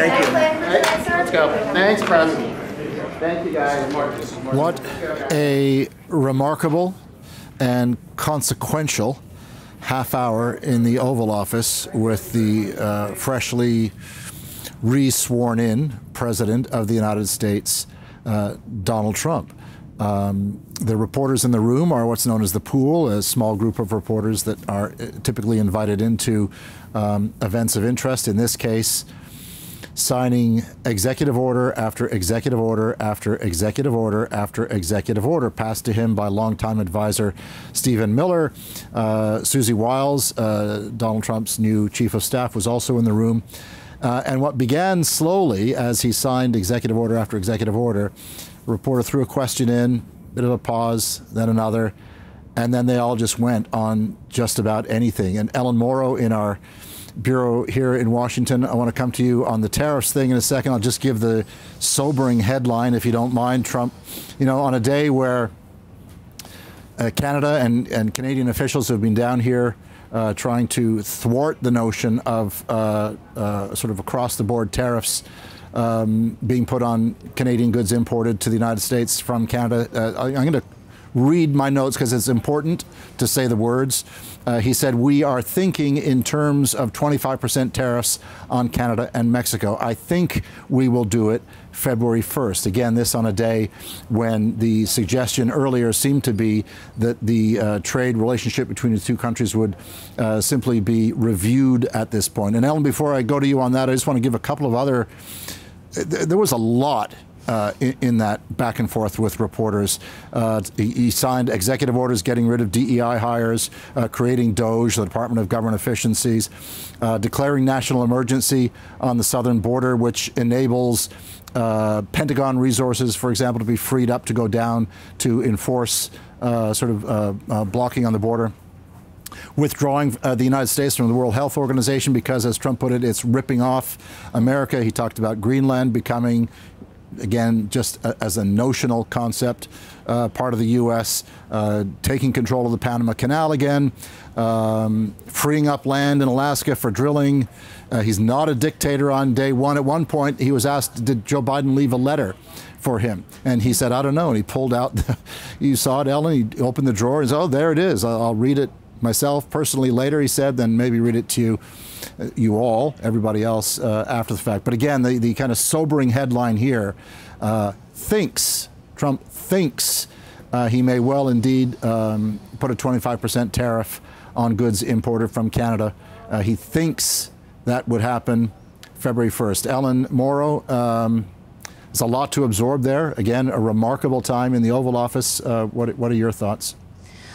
Thank you. Let's go. Thanks, President. Thank you, guys. What a remarkable and consequential half hour in the Oval Office with the freshly re-sworn-in President of the United States, Donald Trump. The reporters in the room are what's known as the pool, a small group of reporters that are typically invited into events of interest. In this case, signing executive order after executive order after executive order after executive order passed to him by longtime advisor Stephen Miller. Susie Wiles, Donald Trump's new chief of staff, was also in the room. And what began slowly as he signed executive order after executive order, a reporter threw a question in, bit of a pause, then another, and then they all just went on just about anything. And Ellen Morrow in our bureau here in Washington, I want to come to you on the tariffs thing in a second. I'll just give the sobering headline, if you don't mind. Trump, you know, on a day where Canada and Canadian officials have been down here trying to thwart the notion of sort of across-the-board tariffs being put on Canadian goods imported to the United States from Canada. I'm going to read my notes because it's important to say the words. He said, "We are thinking in terms of 25% tariffs on Canada and Mexico. I think we will do it February 1st. Again, this on a day when the suggestion earlier seemed to be that the trade relationship between the two countries would simply be reviewed at this point. And Ellen, before I go to you on that, I just want to give a couple of other, there was a lot in that back and forth with reporters. He signed executive orders getting rid of DEI hires, creating DOGE, the Department of Government Efficiencies, declaring national emergency on the southern border, which enables Pentagon resources, for example, to be freed up to go down to enforce blocking on the border. Withdrawing the United States from the World Health Organization because, as Trump put it, it's ripping off America. He talked about Greenland becoming, again, just as a notional concept, part of the U.S., taking control of the Panama Canal again, freeing up land in Alaska for drilling. He's not a dictator on day one. At one point, he was asked, did Joe Biden leave a letter for him? And he said, I don't know. And he pulled out, you saw it, Ellen, he opened the drawer and said, oh, there it is. I'll read it myself personally later, he said, then maybe read it to you all, everybody else, after the fact. But again, the kind of sobering headline here, Trump thinks he may well indeed put a 25% tariff on goods imported from Canada. He thinks that would happen February 1st. Ellen Morrow, there's a lot to absorb there. Again, a remarkable time in the Oval Office. What are your thoughts?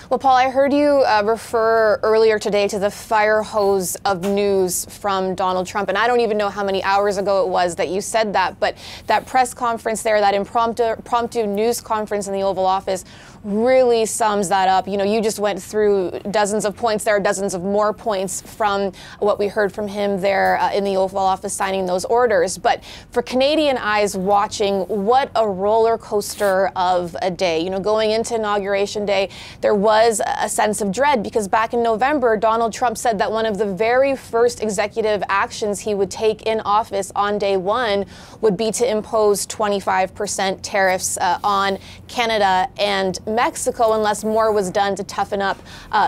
Well, Paul, I heard you refer earlier today to the fire hose of news from Donald Trump, and I don't even know how many hours ago it was that you said that, but that press conference there, that impromptu news conference in the Oval Office really sums that up. You know, you just went through dozens of points. There are dozens of more points from what we heard from him there in the Oval Office signing those orders. But for Canadian eyes watching, what a roller coaster of a day. You know, going into Inauguration Day, there was a sense of dread because back in November, Donald Trump said that one of the very first executive actions he would take in office on day one would be to impose 25% tariffs on Canada and Mexico unless more was done to toughen up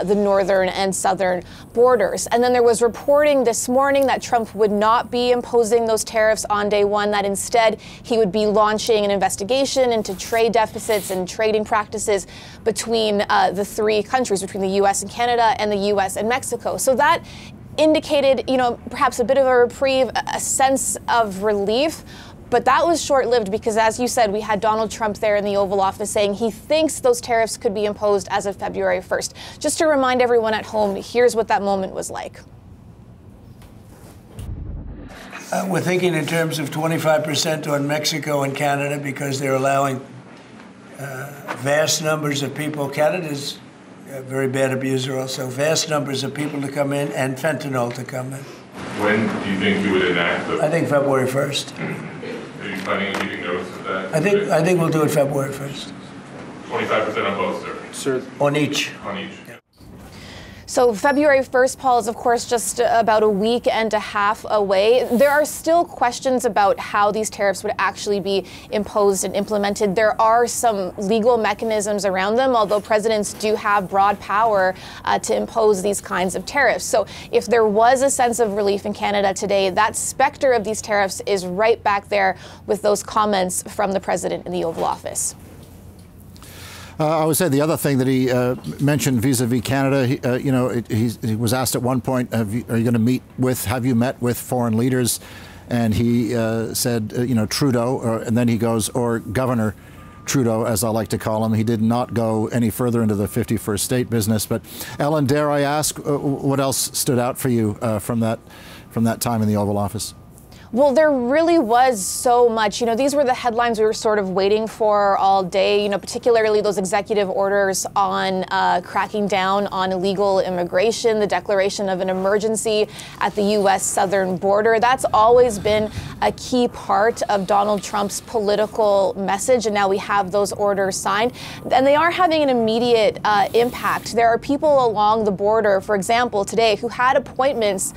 the northern and southern borders. And then there was reporting this morning that Trump would not be imposing those tariffs on day one, that instead he would be launching an investigation into trade deficits and trading practices between the three countries, between the U.S. and Canada and the U.S. and Mexico. So that indicated, you know, perhaps a bit of a reprieve, a sense of relief. But that was short-lived because, as you said, we had Donald Trump there in the Oval Office saying he thinks those tariffs could be imposed as of February 1st. Just to remind everyone at home, here's what that moment was like. We're thinking in terms of 25% on Mexico and Canada because they're allowing vast numbers of people. Canada's a very bad abuser also. Vast numbers of people to come in and fentanyl to come in. When do you think you would enact the... I think February 1st. Are you planning on giving notice of that? I think we'll do it February 1st. 25% on both, sir? Sir. On each. On each. So February 1st, Paul, is of course just about a week and a half away. There are still questions about how these tariffs would actually be imposed and implemented. There are some legal mechanisms around them, although presidents do have broad power to impose these kinds of tariffs. So if there was a sense of relief in Canada today, that specter of these tariffs is right back there with those comments from the president in the Oval Office. I would say the other thing that he mentioned vis-a-vis Canada, he was asked at one point, have you met with foreign leaders? And he said, Trudeau, and then he goes, or Governor Trudeau, as I like to call him. He did not go any further into the 51st state business. But Ellen, dare I ask, what else stood out for you from that time in the Oval Office? Well, there really was so much. These were the headlines we were sort of waiting for all day, particularly those executive orders on cracking down on illegal immigration, the declaration of an emergency at the U.S. southern border. That's always been a key part of Donald Trump's political message, and now we have those orders signed. And they are having an immediate impact. There are people along the border, for example, today, who had appointments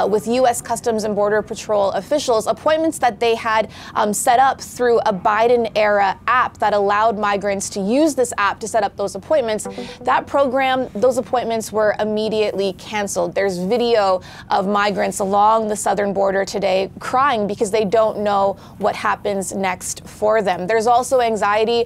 with U.S. Customs and Border Patrol officials, appointments that they had set up through a Biden-era app that allowed migrants to use this app to set up those appointments. That program, those appointments were immediately canceled. There's video of migrants along the southern border today crying because they don't know what happens next for them. There's also anxiety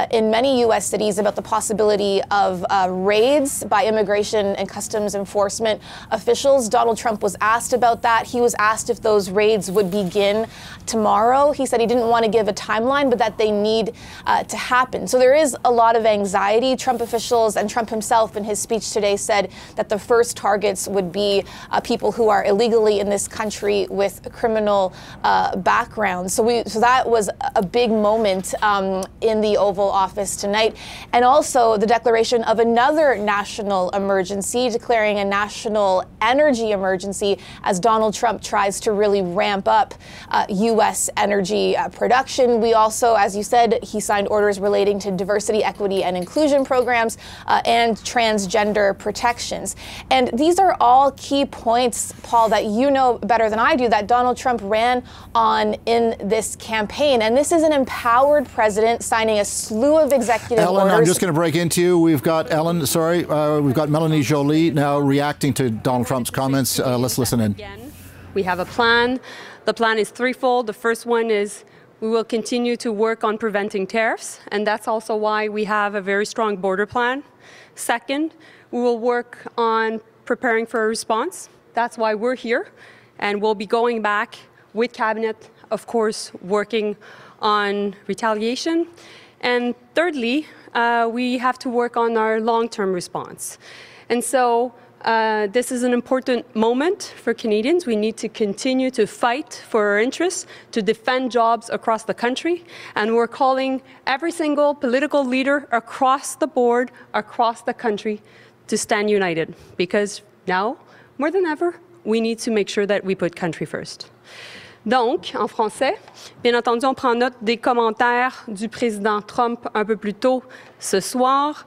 in many U.S. cities about the possibility of raids by immigration and customs enforcement officials. Donald Trump was asked about that. He was asked if those raids would begin tomorrow. He said he didn't want to give a timeline, but that they need to happen. So there is a lot of anxiety. Trump officials and Trump himself in his speech today said that the first targets would be people who are illegally in this country with criminal backgrounds. So that was a big moment in the Oval Office tonight. And also the declaration of another national emergency, declaring a national energy emergency as Donald Trump tries to really ramp up U.S. energy production. We also, as you said, he signed orders relating to diversity, equity, and inclusion programs and transgender protections. And these are all key points, Paul, that you know better than I do, that Donald Trump ran on in this campaign. And this is an empowered president signing a slew of executive orders. Ellen, I'm just going to break into you. We've got we've got Mélanie Joly now reacting to Donald Trump's comments. Let's listen in. We have a plan. The plan is threefold. The first one is we will continue to work on preventing tariffs, and that's also why we have a very strong border plan. Second, we will work on preparing for a response. That's why we're here, and we'll be going back with Cabinet, of course, working on retaliation. And thirdly, we have to work on our long-term response. And so this is an important moment for Canadians. We need to continue to fight for our interests, to defend jobs across the country. And we're calling every single political leader across the board, across the country, to stand united. Because now, more than ever, we need to make sure that we put country first. Donc, en français, bien entendu, on prend note des commentaires du président Trump un peu plus tôt ce soir.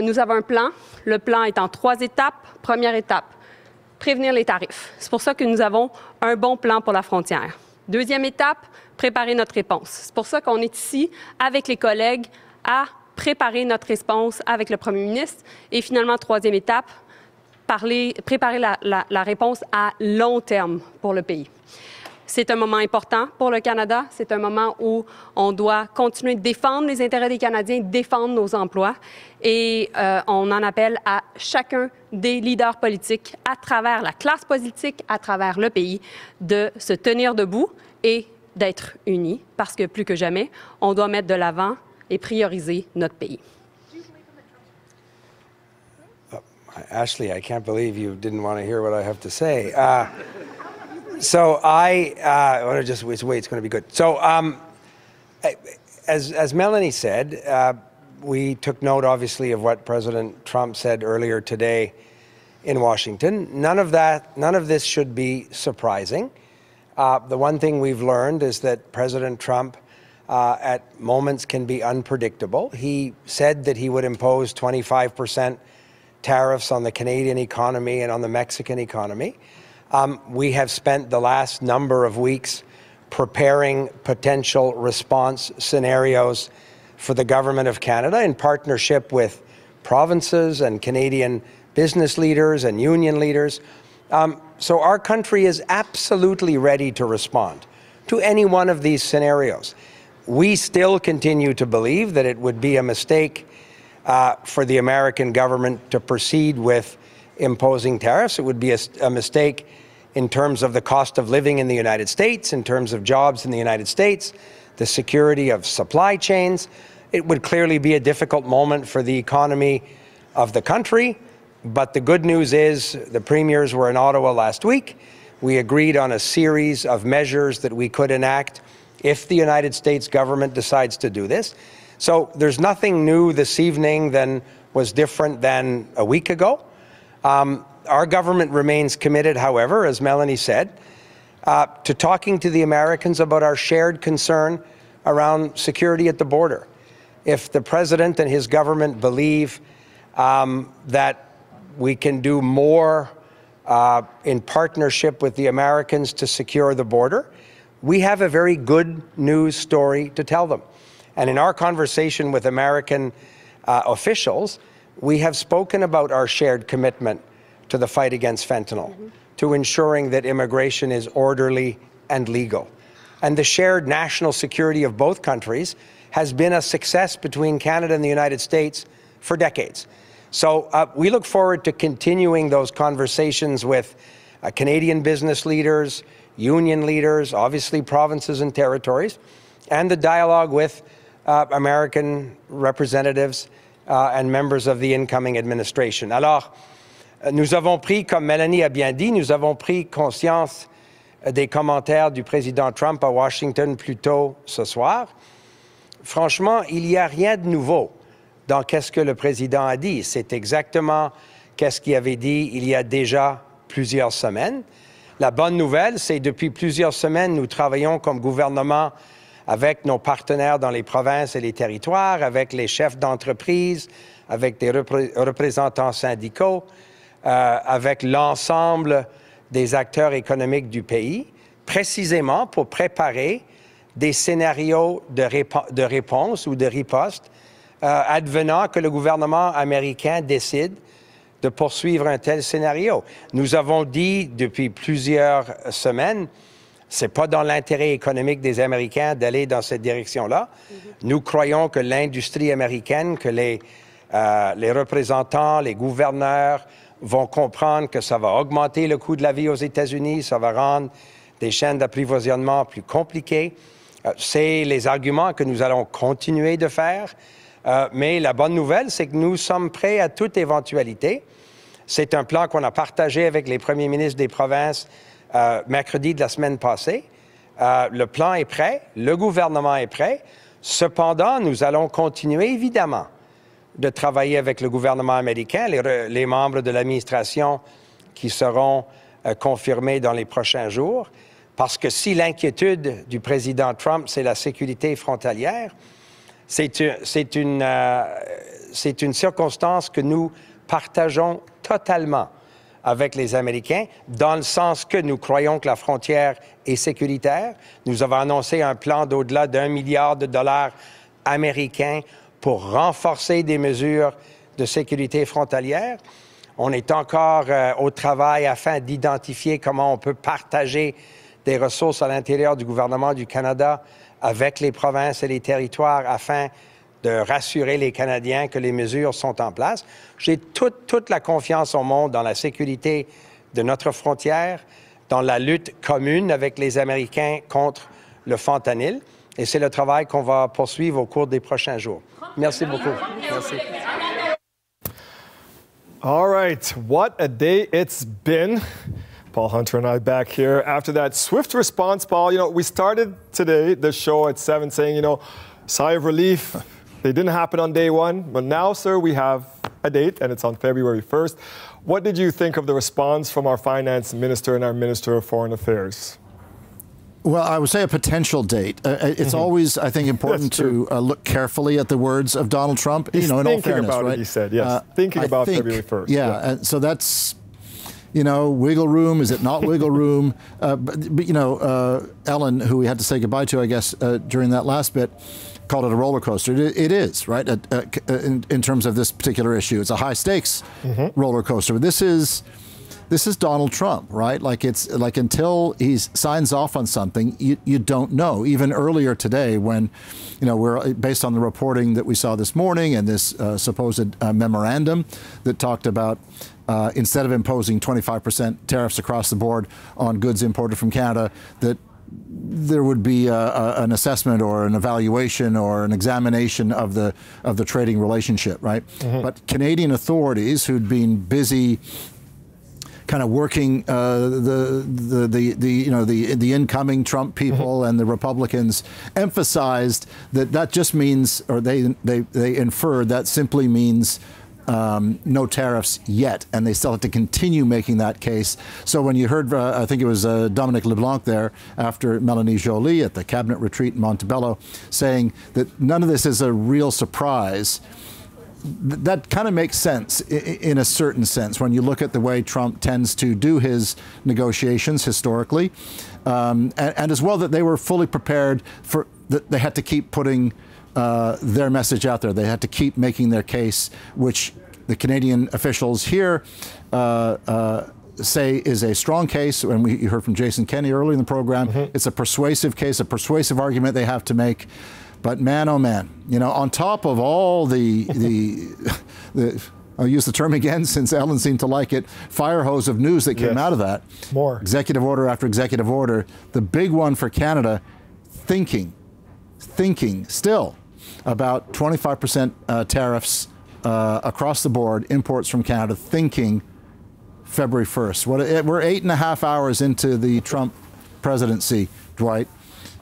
Nous avons un plan. Le plan est en 3 étapes. Première étape, prévenir les tarifs. C'est pour ça que nous avons un bon plan pour la frontière. Deuxième étape, préparer notre réponse. C'est pour ça qu'on est ici avec les collègues à préparer notre réponse avec le premier ministre. Et finalement, troisième étape, préparer la réponse à long terme pour le pays. C'est un moment important pour le Canada. C'est un moment où on doit continuer de défendre les intérêts des Canadiens, défendre nos emplois. Et on en appelle à chacun des leaders politiques, à travers la classe politique, à travers le pays, de se tenir debout et d'être unis. Parce que plus que jamais, on doit mettre de l'avant et prioriser notre pays. Ashley, I can't believe you didn't want to hear what I have to say. So I want to just wait. It's going to be good. So as Mélanie said, we took note, obviously, of what President Trump said earlier today in Washington. None of this should be surprising. The one thing we've learned is that President Trump, at moments, can be unpredictable. He said that he would impose 25% tariffs on the Canadian economy and on the Mexican economy. We have spent the last number of weeks preparing potential response scenarios for the Government of Canada in partnership with provinces and Canadian business leaders and union leaders. So our country is absolutely ready to respond to any one of these scenarios. We still continue to believe that it would be a mistake for the American government to proceed with imposing tariffs. It would be a mistake in terms of the cost of living in the United States, in terms of jobs in the United States, the security of supply chains. It would clearly be a difficult moment for the economy of the country. But the good news is the premiers were in Ottawa last week. We agreed on a series of measures that we could enact if the United States government decides to do this. So there's nothing new this evening than was different than a week ago. Our government remains committed, however, as Mélanie said, to talking to the Americans about our shared concern around security at the border. If the President and his government believe that we can do more in partnership with the Americans to secure the border, we have a very good news story to tell them. And in our conversation with American officials, we have spoken about our shared commitment to the fight against fentanyl, to ensuring that immigration is orderly and legal. And the shared national security of both countries has been a success between Canada and the United States for decades. So we look forward to continuing those conversations with Canadian business leaders, union leaders, obviously provinces and territories, and the dialogue with American representatives and members of the incoming administration. Alors, nous avons pris, comme Mélanie a bien dit, nous avons pris conscience des commentaires du président Trump à Washington plus tôt ce soir. Franchement, il n'y a rien de nouveau dans qu'est-ce que le président a dit. C'est exactement qu'est-ce qu'il avait dit il y a déjà plusieurs semaines. La bonne nouvelle, c'est depuis plusieurs semaines, nous travaillons comme gouvernement avec nos partenaires dans les provinces et les territoires, avec les chefs d'entreprise, avec des représentants syndicaux, avec l'ensemble des acteurs économiques du pays, précisément pour préparer des scénarios de réponse ou de riposte advenant que le gouvernement américain décide de poursuivre un tel scénario. Nous avons dit depuis plusieurs semaines, c'est pas dans l'intérêt économique des Américains d'aller dans cette direction-là. Nous croyons que l'industrie américaine, que les représentants, les gouverneurs vont comprendre que ça va augmenter le coût de la vie aux États-Unis, ça va rendre des chaînes d'approvisionnement plus compliquées. C'est les arguments que nous allons continuer de faire. Mais la bonne nouvelle, c'est que nous sommes prêts à toute éventualité. C'est un plan qu'on a partagé avec les premiers ministres des provinces mercredi de la semaine passée. Le plan est prêt, le gouvernement est prêt. Cependant, nous allons continuer, évidemment, de travailler avec le gouvernement américain, les membres de l'administration qui seront confirmés dans les prochains jours. Parce que si l'inquiétude du président Trump, c'est la sécurité frontalière, c'est une circonstance que nous partageons totalement avec les Américains, dans le sens que nous croyons que la frontière est sécuritaire. Nous avons annoncé un plan d'au-delà d'1 milliard de dollars américains pour renforcer des mesures de sécurité frontalière. On est encore au travail afin d'identifier comment on peut partager des ressources à l'intérieur du gouvernement du Canada avec les provinces et les territoires afin de rassurer les Canadiens que les mesures sont en place. J'ai toute la confiance au monde dans la sécurité de notre frontière, dans la lutte commune avec les Américains contre le fentanyl. Et c'est le travail qu'on va poursuivre au cours des prochains jours. Merci beaucoup. Merci. All right, what a day it's been. Paul Hunter and I back here after that swift response, Paul. You know, we started today, the show at 7 saying, you know, sigh of relief. They didn't happen on day one. But now, sir, we have a date, and it's on February 1st. What did you think of the response from our finance minister and our minister of foreign affairs? Well, I would say a potential date. It's always, I think, important to look carefully at the words of Donald Trump. He's in all thinking fairness, about right? it, he said, yes. Thinking about February 1st. Yeah, and so that's, wiggle room. Is it not wiggle room? But Ellen, who we had to say goodbye to, I guess, during that last bit, called it a roller coaster. It is, right, in terms of this particular issue. It's a high-stakes roller coaster. But this is Donald Trump, right? Like it's like until he signs off on something, you don't know. Even earlier today, when we're based on the reporting that we saw this morning and this supposed memorandum that talked about instead of imposing 25% tariffs across the board on goods imported from Canada, that there would be an assessment or an evaluation or an examination of the trading relationship, right? But Canadian authorities who'd been busy kind of working the incoming Trump people and the Republicans emphasized that just means, or they inferred that simply means no tariffs yet, and they still have to continue making that case. So when you heard, I think it was Dominic LeBlanc there after Mélanie Joly at the cabinet retreat in Montebello saying that none of this is a real surprise, that kind of makes sense in a certain sense when you look at the way Trump tends to do his negotiations historically, and as well that they were fully prepared for that. They had to keep putting their message out there. They had to keep making their case, which the Canadian officials here say is a strong case. And you heard from Jason Kenney earlier in the program. It's a persuasive case, a persuasive argument they have to make. But man, oh man, on top of all the I'll use the term again since Ellen seemed to like it, fire hose of news that came out of that. More. Executive order after executive order. The big one for Canada, thinking still about 25% tariffs across the board, imports from Canada, thinking February 1st. We're 8.5 hours into the Trump presidency, Dwight.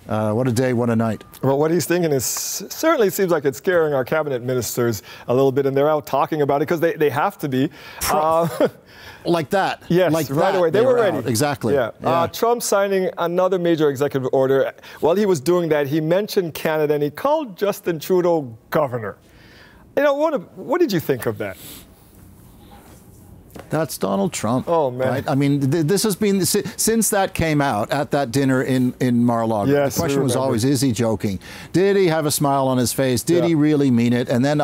What a day, what a night. Well, what he's thinking is certainly seems like it's scaring our cabinet ministers a little bit, and they're out talking about it because they have to be. Like that. Yes, like right away. They were ready. Out. Exactly. Yeah. Trump signing another major executive order. While he was doing that, he mentioned Canada, and he called Justin Trudeau governor. What did you think of that? That's Donald Trump. Oh, man. Right? I mean, this has been, since that came out at that dinner in Mar-a-Lago, yes, the question was always, is he joking? Did he have a smile on his face? Did he really mean it? And then,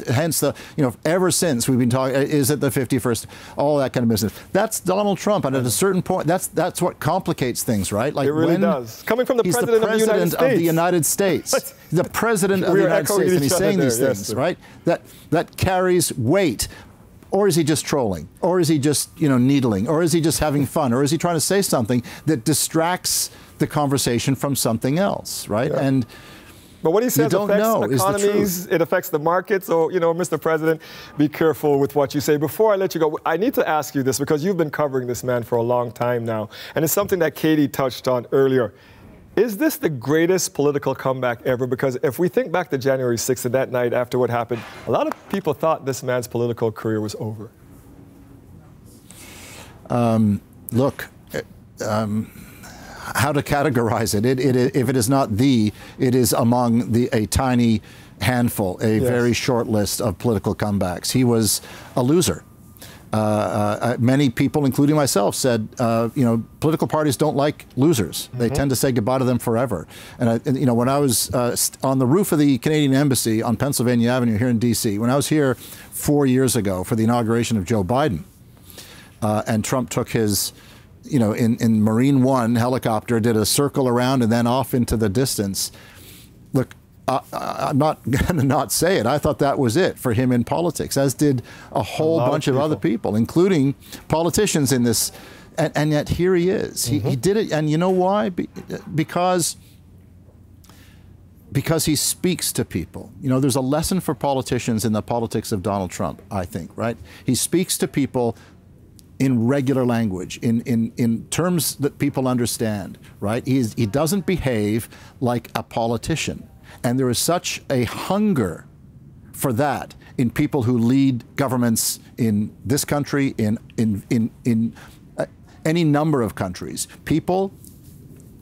hence ever since we've been talking, is it the 51st? All that kind of business. That's Donald Trump. And at a certain point, that's what complicates things, right? Like it really does. Coming from the president of the United States. The president of the United States, and he's saying these things, right? That carries weight. Or is he just trolling? Or is he just, needling? Or is he just having fun? Or is he trying to say something that distracts the conversation from something else, right? Yeah. But what he says affects economies, it affects the market. So, Mr. President, be careful with what you say. Before I let you go, I need to ask you this because you've been covering this man for a long time now. And it's something that Katie touched on earlier. Is this the greatest political comeback ever? Because if we think back to January 6th and that night after what happened, a lot of people thought this man's political career was over. Look, how to categorize it? If it is not it is among a tiny handful, very short list of political comebacks. He was a loser. Many people, including myself, said, political parties don't like losers. They tend to say goodbye to them forever. And when I was on the roof of the Canadian Embassy on Pennsylvania Avenue here in D.C., when I was here 4 years ago for the inauguration of Joe Biden, and Trump took his, in Marine One helicopter, did a circle around and then off into the distance. Look, I'm not going to not say it. I thought that was it for him in politics, as did a whole bunch of other people, including politicians in this. And yet here he is. He did it. And you know why? Because he speaks to people. There's a lesson for politicians in the politics of Donald Trump, I think, right? He speaks to people in regular language, in terms that people understand, right? He doesn't behave like a politician. And there is such a hunger for that in people who lead governments in this country, in any number of countries. People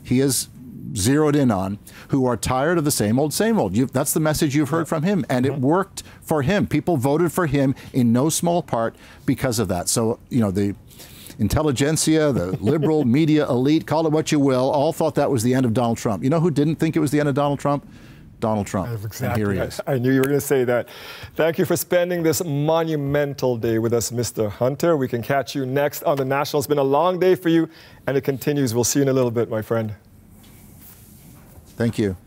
he has zeroed in on, who are tired of the same old, same old. That's the message you've heard from him, and it worked for him. People voted for him in no small part because of that. So, you know, the intelligentsia, the liberal media elite, call it what you will, all thought that was the end of Donald Trump. You know who didn't think it was the end of Donald Trump? Donald Trump. Exactly. And here he is. I knew you were going to say that. Thank you for spending this monumental day with us, Mr. Hunter. We can catch you next on The National. It's been a long day for you, and it continues. We'll see you in a little bit, my friend. Thank you.